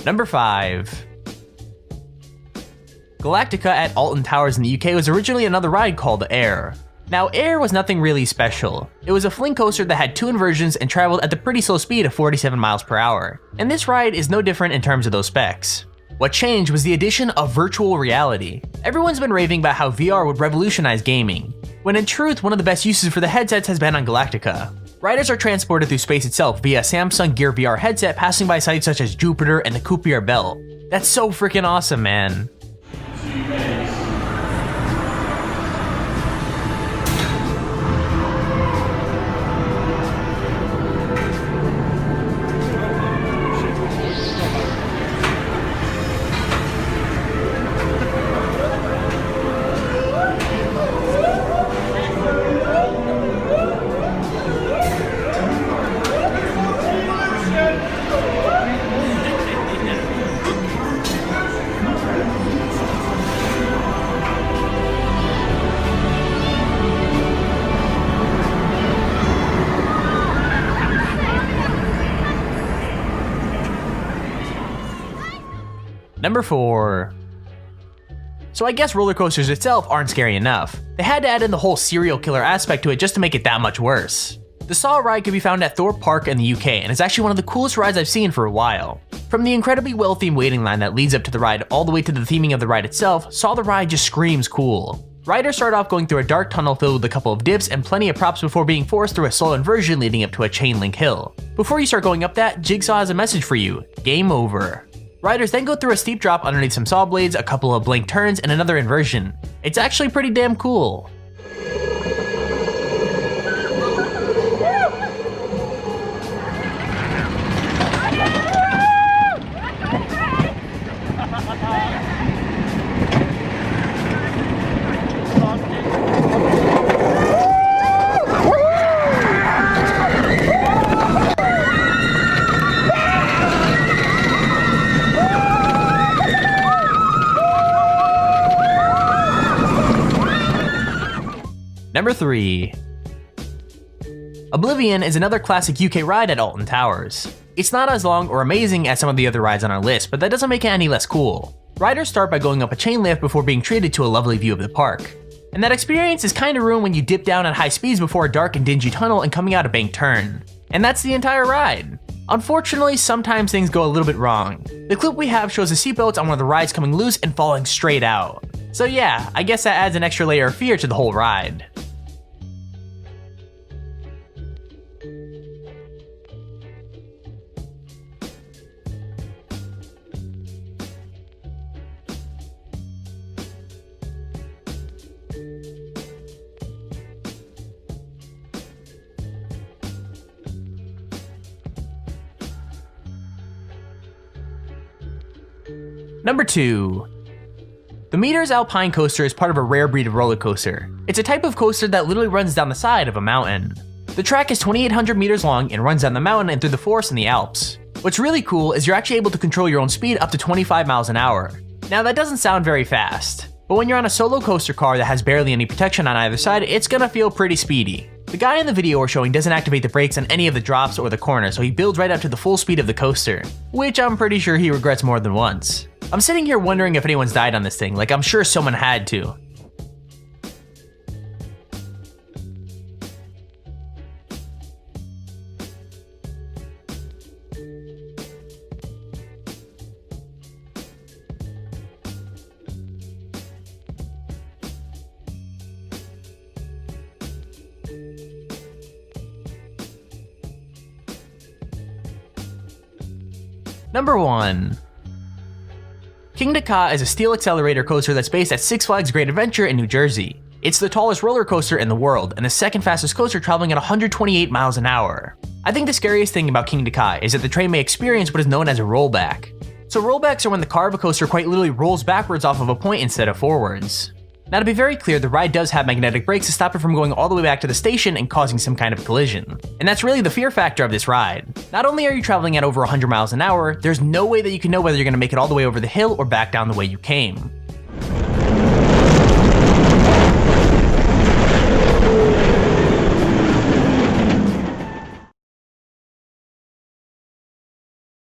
Number 5. Galactica at Alton Towers in the UK was originally another ride called Air. Now, Air was nothing really special. It was a fling coaster that had 2 inversions and traveled at the pretty slow speed of 47 miles per hour. And this ride is no different in terms of those specs. What changed was the addition of virtual reality. Everyone's been raving about how VR would revolutionize gaming, when in truth, one of the best uses for the headsets has been on Galactica. Riders are transported through space itself via a Samsung Gear VR headset, passing by sites such as Jupiter and the Kuiper Belt. That's so freaking awesome, man. Number 4. So I guess roller coasters itself aren't scary enough. They had to add in the whole serial killer aspect to it just to make it that much worse. The Saw ride can be found at Thorpe Park in the UK and is actually one of the coolest rides I've seen for a while. From the incredibly well-themed waiting line that leads up to the ride all the way to the theming of the ride itself, Saw the ride just screams cool. Riders start off going through a dark tunnel filled with a couple of dips and plenty of props before being forced through a slow inversion leading up to a chain link hill. Before you start going up that, Jigsaw has a message for you: game over. Riders then go through a steep drop underneath some saw blades, a couple of blank turns, and another inversion. It's actually pretty damn cool. Number 3. Oblivion is another classic UK ride at Alton Towers. It's not as long or amazing as some of the other rides on our list, but that doesn't make it any less cool. Riders start by going up a chain lift before being treated to a lovely view of the park. And that experience is kinda ruined when you dip down at high speeds before a dark and dingy tunnel and coming out a banked turn. And that's the entire ride. Unfortunately, sometimes things go a little bit wrong. The clip we have shows the seatbelts on one of the rides coming loose and falling straight out. So yeah, I guess that adds an extra layer of fear to the whole ride. Number 2. The Meters Alpine Coaster is part of a rare breed of roller coaster. It's a type of coaster that literally runs down the side of a mountain. The track is 2,800 meters long and runs down the mountain and through the forest in the Alps. What's really cool is you're actually able to control your own speed up to 25 miles an hour. Now that doesn't sound very fast, but when you're on a solo coaster car that has barely any protection on either side, it's gonna feel pretty speedy. The guy in the video we're showing doesn't activate the brakes on any of the drops or the corners, so he builds right up to the full speed of the coaster, which I'm pretty sure he regrets more than once. I'm sitting here wondering if anyone's died on this thing, like I'm sure someone had to. Number 1. Kingda Ka is a steel accelerator coaster that's based at Six Flags Great Adventure in New Jersey. It's the tallest roller coaster in the world and the second fastest coaster, traveling at 128 miles an hour. I think the scariest thing about Kingda Ka is that the train may experience what is known as a rollback. So rollbacks are when the car of a coaster quite literally rolls backwards off of a point instead of forwards. Now to be very clear, the ride does have magnetic brakes to stop it from going all the way back to the station and causing some kind of collision. And that's really the fear factor of this ride. Not only are you traveling at over 100 miles an hour, there's no way that you can know whether you're going to make it all the way over the hill or back down the way you came.